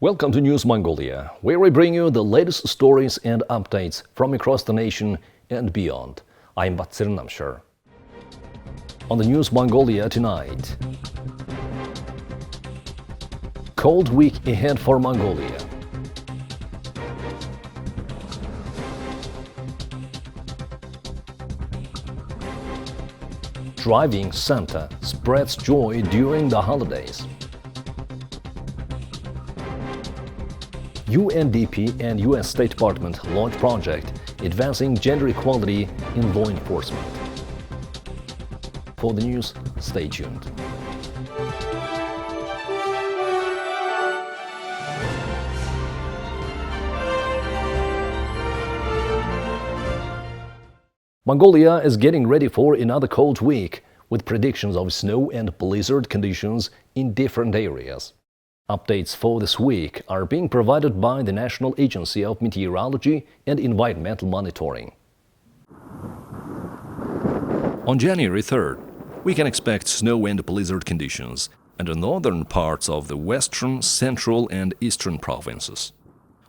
Welcome to News Mongolia, where we bring you the latest stories and updates from across the nation and beyond. I'm Batsir Namshar. On the News Mongolia tonight, cold week ahead for Mongolia. Driving Santa spreads joy during the holidays. UNDP and US State Department launch project advancing gender equality in law enforcement. For the news, stay tuned. Mongolia is getting ready for another cold week, with predictions of snow and blizzard conditions in different areas. Updates for this week are being provided by the National Agency of Meteorology and Environmental Monitoring. On January 3rd, we can expect snow and blizzard conditions in the northern parts of the western, central and eastern provinces.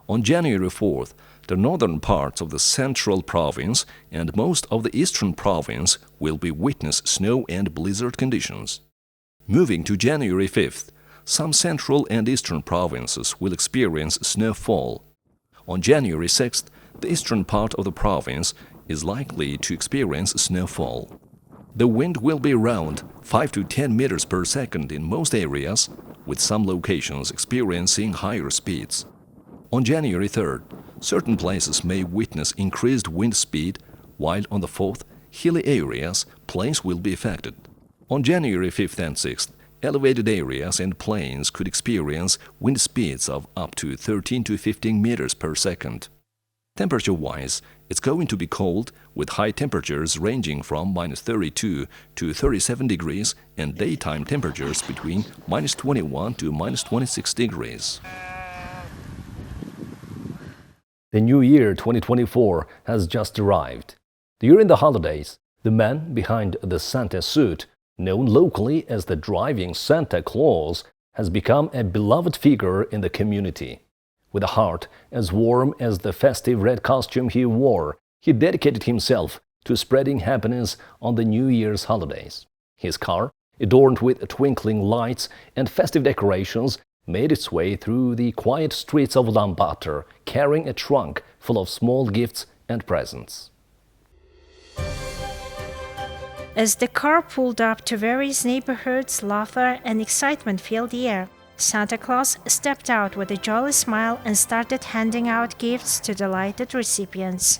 On January 4th, the northern parts of the central province and most of the eastern province will be witness snow and blizzard conditions. Moving to January 5th, some central and eastern provinces will experience snowfall. On January 6th, the eastern part of the province is likely to experience snowfall. The wind will be around 5 to 10 meters per second in most areas, with some locations experiencing higher speeds. On January 3rd, certain places may witness increased wind speed, while on the 4th, hilly areas, plains will be affected. On January 5th and 6th, elevated areas and plains could experience wind speeds of up to 13 to 15 meters per second. Temperature-wise, it's going to be cold, with high temperatures ranging from -32 to 37 degrees and daytime temperatures between -21 to -26 degrees. The new year 2024 has just arrived. During the holidays, the man behind the Santa suit, known locally as the driving Santa Claus, has become a beloved figure in the community. With a heart as warm as the festive red costume he wore, he dedicated himself to spreading happiness on the New Year's holidays. His car, adorned with twinkling lights and festive decorations, made its way through the quiet streets of Ulaanbaatar, carrying a trunk full of small gifts and presents. As the car pulled up to various neighborhoods, laughter and excitement filled the air. Santa Claus stepped out with a jolly smile and started handing out gifts to delighted recipients.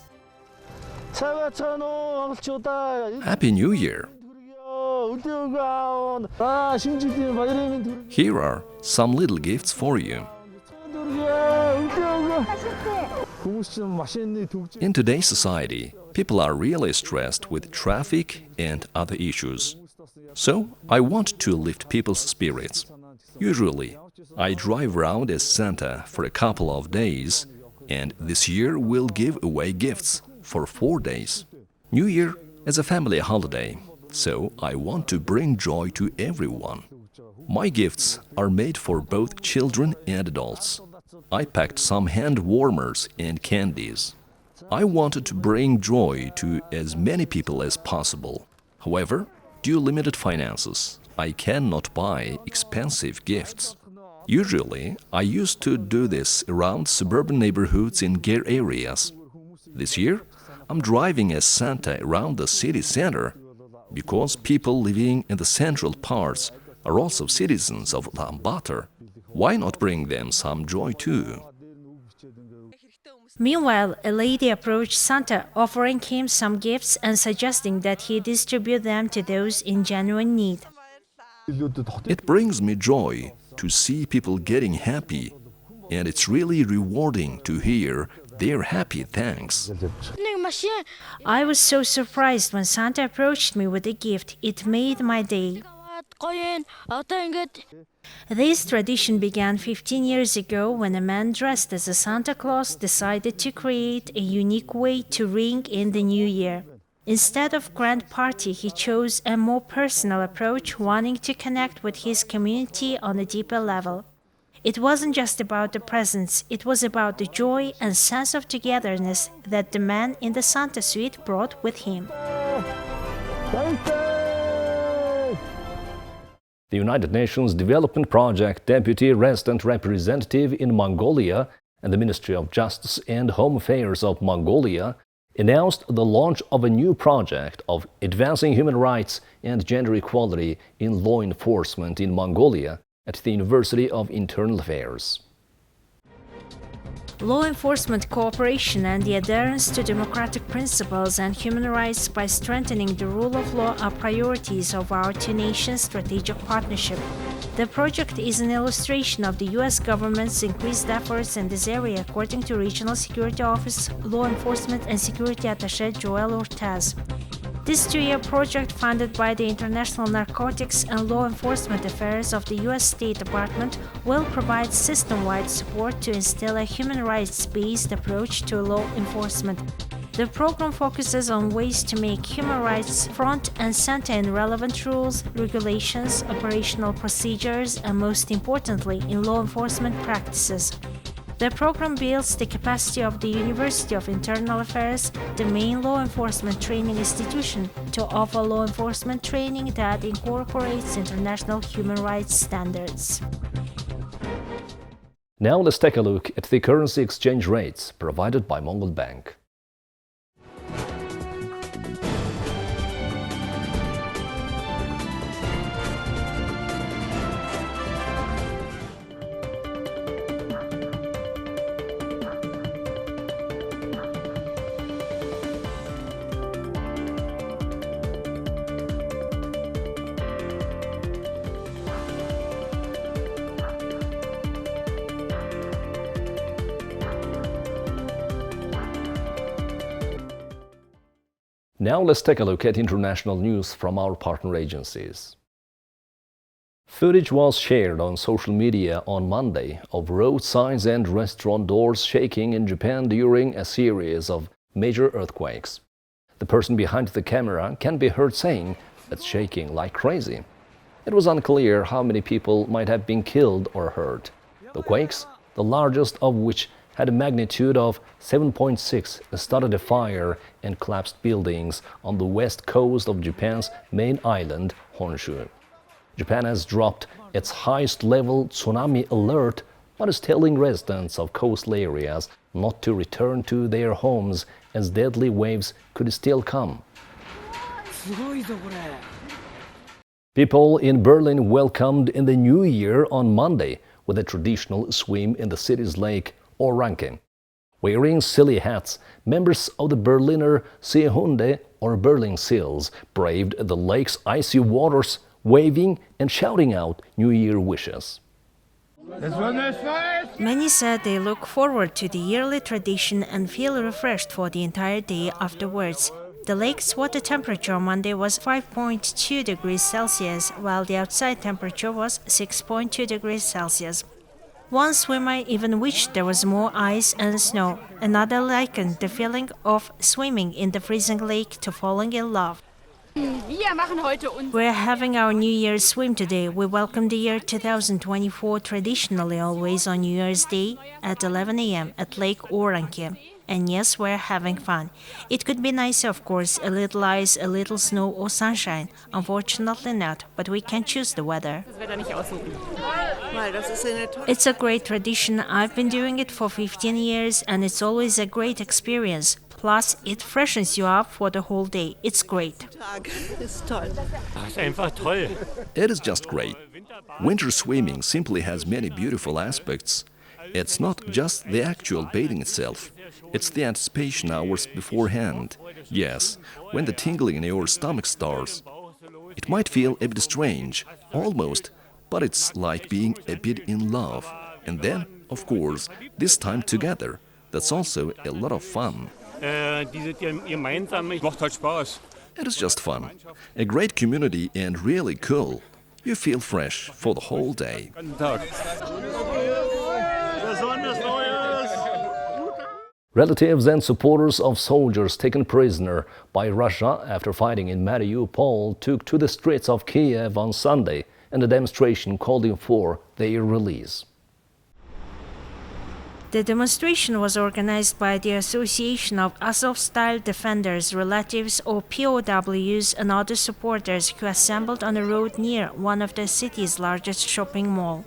Happy New Year! Here are some little gifts for you. In today's society, people are really stressed with traffic and other issues. So, I want to lift people's spirits. Usually, I drive around as Santa for a couple of days, and this year we'll give away gifts for 4 days. New Year is a family holiday, so I want to bring joy to everyone. My gifts are made for both children and adults. I packed some hand warmers and candies. I wanted to bring joy to as many people as possible. However, due to limited finances, I cannot buy expensive gifts. Usually, I used to do this around suburban neighborhoods in gay areas. This year, I'm driving as Santa around the city center because people living in the central parts are also citizens of Ulaanbaatar. Why not bring them some joy too? Meanwhile, a lady approached Santa, offering him some gifts and suggesting that he distribute them to those in genuine need. It brings me joy to see people getting happy, and it's really rewarding to hear their happy thanks. I was so surprised when Santa approached me with a gift. It made my day. This tradition began 15 years ago when a man dressed as a Santa Claus decided to create a unique way to ring in the new year. Instead of grand party, he chose a more personal approach, wanting to connect with his community on a deeper level. It wasn't just about the presents, it was about the joy and sense of togetherness that the man in the Santa suite brought with him. The United Nations Development Project Deputy Resident Representative in Mongolia and the Ministry of Justice and Home Affairs of Mongolia announced the launch of a new project of advancing human rights and gender equality in law enforcement in Mongolia at the University of Internal Affairs. Law enforcement cooperation and the adherence to democratic principles and human rights by strengthening the rule of law are priorities of our two nations' strategic partnership. The project is an illustration of the U.S. government's increased efforts in this area, according to Regional Security Office Law Enforcement and Security Attaché Joel Ortaz. This two-year project, funded by the International Narcotics and Law Enforcement Affairs of the U.S. State Department, will provide system-wide support to instill a human rights-based approach to law enforcement. The program focuses on ways to make human rights front and center in relevant rules, regulations, operational procedures, and most importantly, in law enforcement practices. The program builds the capacity of the University of Internal Affairs, the main law enforcement training institution, to offer law enforcement training that incorporates international human rights standards. Now let's take a look at the currency exchange rates provided by Mongol Bank. Now let's take a look at international news from our partner agencies. Footage was shared on social media on Monday of road signs and restaurant doors shaking in Japan during a series of major earthquakes. The person behind the camera can be heard saying, "It's shaking like crazy." It was unclear how many people might have been killed or hurt. The quakes, the largest of which had a magnitude of 7.6, started a fire and collapsed buildings on the west coast of Japan's main island, Honshu. Japan has dropped its highest-level tsunami alert, but is telling residents of coastal areas not to return to their homes as deadly waves could still come. People in Berlin welcomed in the new year on Monday with a traditional swim in the city's lake Oranke. Wearing silly hats, members of the Berliner Seehunde or Berlin Seals braved the lake's icy waters, waving and shouting out New Year wishes. Many said they look forward to the yearly tradition and feel refreshed for the entire day afterwards. The lake's water temperature on Monday was 5.2 degrees Celsius, while the outside temperature was 6.2 degrees Celsius. One swimmer even wished there was more ice and snow. Another likened the feeling of swimming in the freezing lake to falling in love. We're having our New Year's swim today. We welcome the year 2024 traditionally always on New Year's Day at 11 a.m. at Lake Oranke. And yes, we're having fun. It could be nicer, of course, a little ice, a little snow or sunshine. Unfortunately not, but we can choose the weather. It's a great tradition. I've been doing it for 15 years and it's always a great experience. Plus, it freshens you up for the whole day. It's great. It is just great. Winter swimming simply has many beautiful aspects. It's not just the actual bathing itself. It's the anticipation hours beforehand. Yes, when the tingling in your stomach starts. It might feel a bit strange, almost, but it's like being a bit in love. And then, of course, this time together. That's also a lot of fun. It is just fun. A great community and really cool. You feel fresh for the whole day. Relatives and supporters of soldiers taken prisoner by Russia after fighting in Mariupol took to the streets of Kiev on Sunday in a demonstration calling for their release. The demonstration was organized by the Association of Azov-style defenders, relatives or POWs and other supporters who assembled on a road near one of the city's largest shopping mall.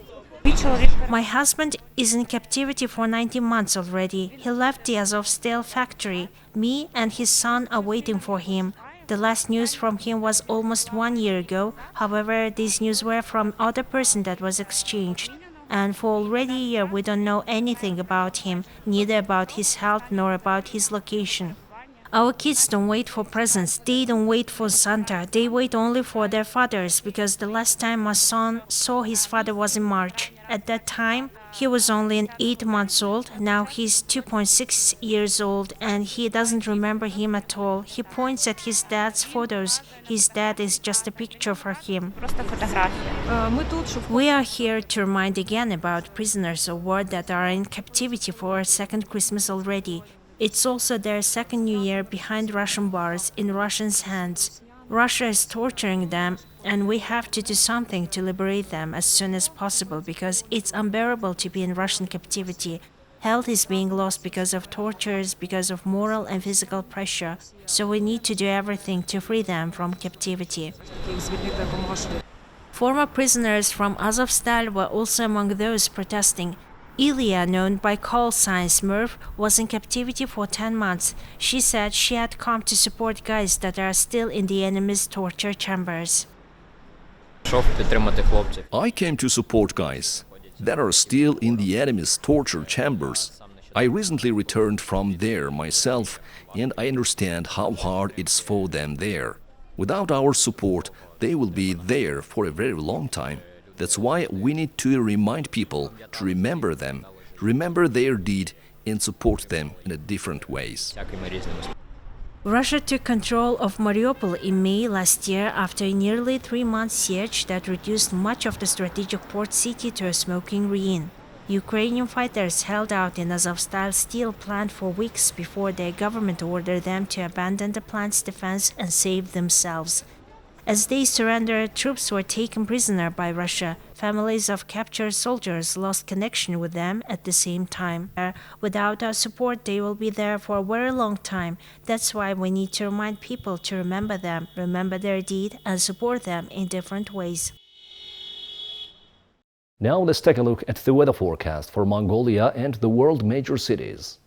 My husband is in captivity for 19 months already. He left the Azov-style factory. Me and his son are waiting for him. The last news from him was almost 1 year ago. However, these news were from other person that was exchanged. And for already a year we don't know anything about him, neither about his health nor about his location. Our kids don't wait for presents, they don't wait for Santa, they wait only for their fathers, because the last time my son saw his father was in March. At that time, he was only 8 months old, now he's 2.6 years old and he doesn't remember him at all. He points at his dad's photos, his dad is just a picture for him. We are here to remind again about prisoners of war that are in captivity for a second Christmas already. It's also their second New Year behind Russian bars, in Russians' hands. Russia is torturing them, and we have to do something to liberate them as soon as possible because it's unbearable to be in Russian captivity. Health is being lost because of tortures, because of moral and physical pressure, so we need to do everything to free them from captivity. Former prisoners from Azovstal were also among those protesting. Ilya, known by call sign Smurf, was in captivity for 10 months. She said she had come to support guys that are still in the enemy's torture chambers. I came to support guys that are still in the enemy's torture chambers. I recently returned from there myself, and I understand how hard it's for them there. Without our support, they will be there for a very long time. That's why we need to remind people to remember them, remember their deed, and support them in different ways. Russia took control of Mariupol in May last year after a nearly 3-month siege that reduced much of the strategic port city to a smoking ruin. Ukrainian fighters held out in Azovstal steel plant for weeks before their government ordered them to abandon the plant's defense and save themselves. As they surrendered, troops were taken prisoner by Russia. Families of captured soldiers lost connection with them at the same time. Without our support, they will be there for a very long time. That's why we need to remind people to remember them, remember their deed, and support them in different ways. Now let's take a look at the weather forecast for Mongolia and the world major cities.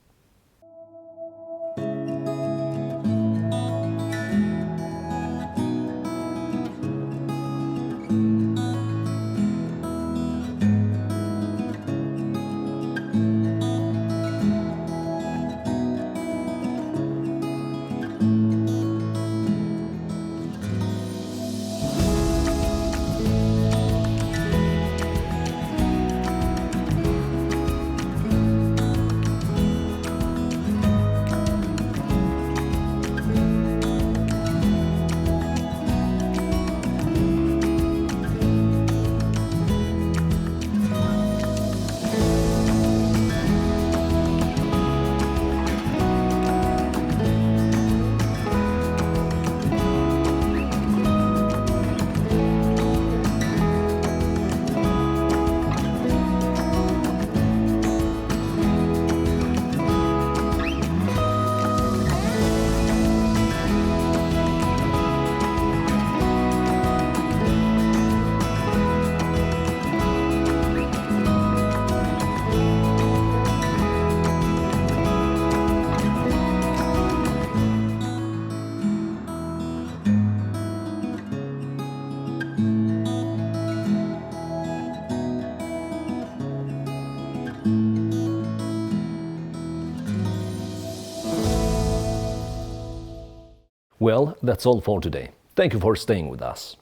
Well, that's all for today. Thank you for staying with us.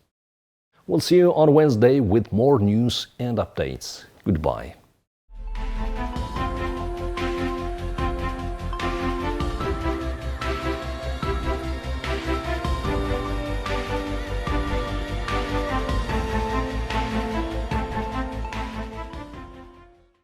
We'll see you on Wednesday with more news and updates. Goodbye.